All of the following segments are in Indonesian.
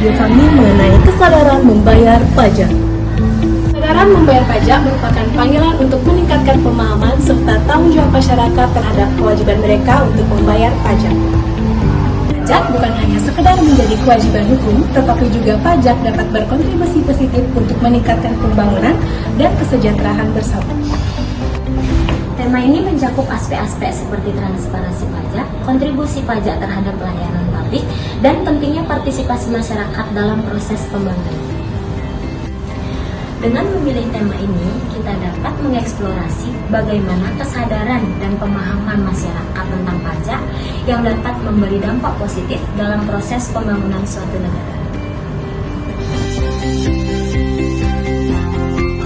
video kami mengenai kesadaran membayar pajak. Kesadaran membayar pajak merupakan panggilan untuk meningkatkan pemahaman serta tanggung jawab masyarakat terhadap kewajiban mereka untuk membayar pajak. Pajak bukan hanya sekedar menjadi kewajiban hukum, tetapi juga pajak dapat berkontribusi positif untuk meningkatkan pembangunan dan kesejahteraan bersama. Tema ini mencakup aspek-aspek seperti transparansi pajak, kontribusi pajak terhadap pelayanan publik, dan pentingnya partisipasi masyarakat dalam proses pembangunan. Dengan memilih tema ini, kita dapat mengeksplorasi bagaimana kesadaran dan pemahaman masyarakat tentang pajak yang dapat memberi dampak positif dalam proses pembangunan suatu negara.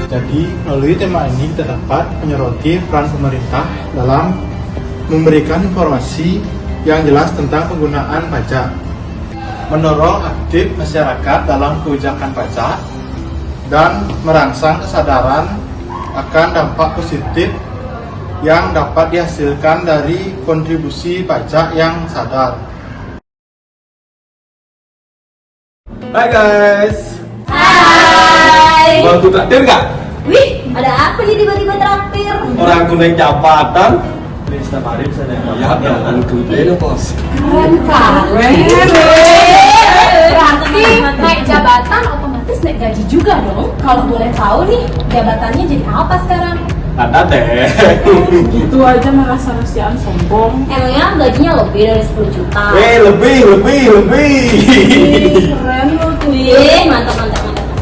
Jadi, melalui tema ini kita dapat menyoroti peran pemerintah dalam memberikan informasi yang jelas tentang penggunaan pajak, mendorong aktif masyarakat dalam kebijakan pajak, dan merangsang kesadaran akan dampak positif yang dapat dihasilkan dari kontribusi pajak yang sadar. Hai guys. Hai. Mau tuh traktir nggak? Wih, ada apa nih tiba-tiba traktir? Orang ku naik jabatan. Ini setiap hari bisa naik pajak yang gede dong bos. Keren. Berarti naik jabatan otomatis naik gaji juga dong. Kalau boleh tahu nih, jabatannya jadi apa sekarang? Ada deh. Gitu aja merasa rasiaan sombong. Emangnya gajinya lebih dari 10 juta? Lebih. Keren lo tuh. Wih, mantap.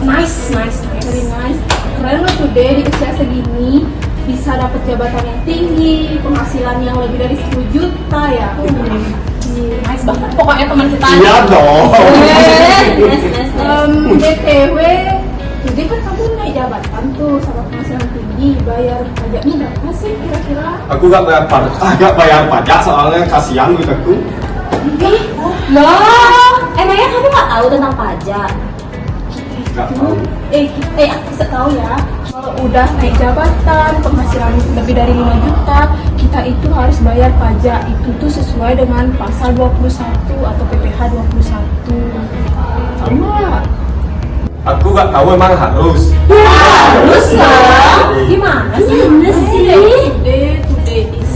Nice. Very nice. Keren lo tuh deh, di usia segini bisa dapat jabatan yang tinggi, penghasilan yang lebih dari 10 juta ya. Nice banget pokoknya teman kita. Iya dong. Nice. BTW, jadi kan kamu naik jabatan tuh sama penghasilan tinggi, bayar pajaknya berapa sih kira-kira? Aku gak bayar pajak soalnya kasihan gitu aku. Loh, emangnya kamu nggak tahu tentang pajak? Gak tahu. Aku tahu ya, kalau udah naik jabatan, penghasilan lebih dari 5 juta, kita itu harus bayar pajak. Itu tuh sesuai dengan pasal 21 atau PPh 21. Tahu nggak? Aku gak tahu emang harus. Harus lah. Gimana sih? Today is.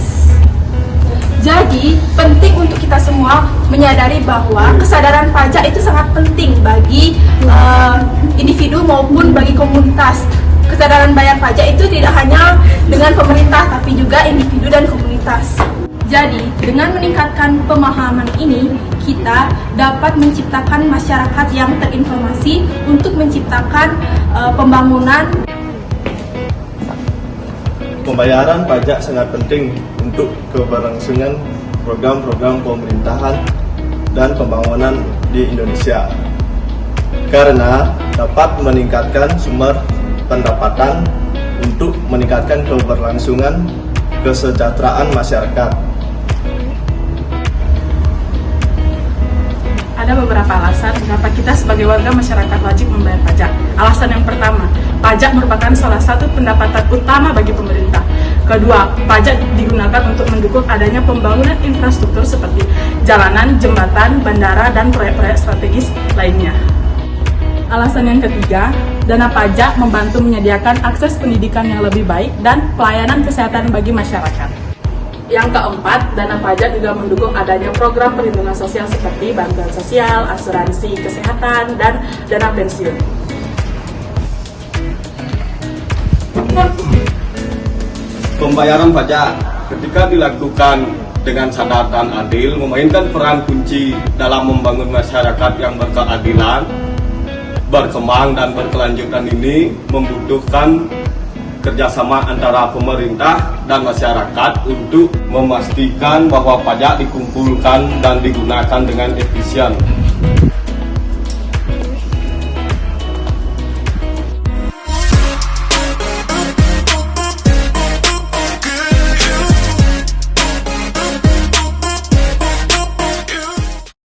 Jadi, penting untuk kita semua menyadari bahwa kesadaran pajak itu sangat penting bagi individu maupun bagi komunitas. Kesadaran bayar pajak itu tidak hanya dengan pemerintah, tapi juga individu dan komunitas. Jadi, dengan meningkatkan pemahaman ini, kita dapat menciptakan masyarakat yang terinformasi untuk menciptakan pembangunan. Pembayaran pajak sangat penting untuk keberlangsungan program-program pemerintahan dan pembangunan di Indonesia karena dapat meningkatkan sumber pendapatan untuk meningkatkan keberlangsungan kesejahteraan masyarakat. Ada beberapa alasan kenapa kita sebagai warga masyarakat wajib membayar pajak. Alasan yang pertama, pajak merupakan salah satu pendapatan utama bagi pemerintah. Kedua, pajak digunakan untuk mendukung adanya pembangunan infrastruktur seperti jalanan, jembatan, bandara, dan proyek-proyek strategis lainnya. Alasan yang ketiga, dana pajak membantu menyediakan akses pendidikan yang lebih baik dan pelayanan kesehatan bagi masyarakat. Yang keempat, dana pajak juga mendukung adanya program perlindungan sosial seperti bantuan sosial, asuransi kesehatan, dan dana pensiun. Pembayaran pajak ketika dilakukan dengan sadar dan adil memainkan peran kunci dalam membangun masyarakat yang berkeadilan, berkembang dan berkelanjutan. Ini membutuhkan kerjasama antara pemerintah dan masyarakat untuk memastikan bahwa pajak dikumpulkan dan digunakan dengan efisien.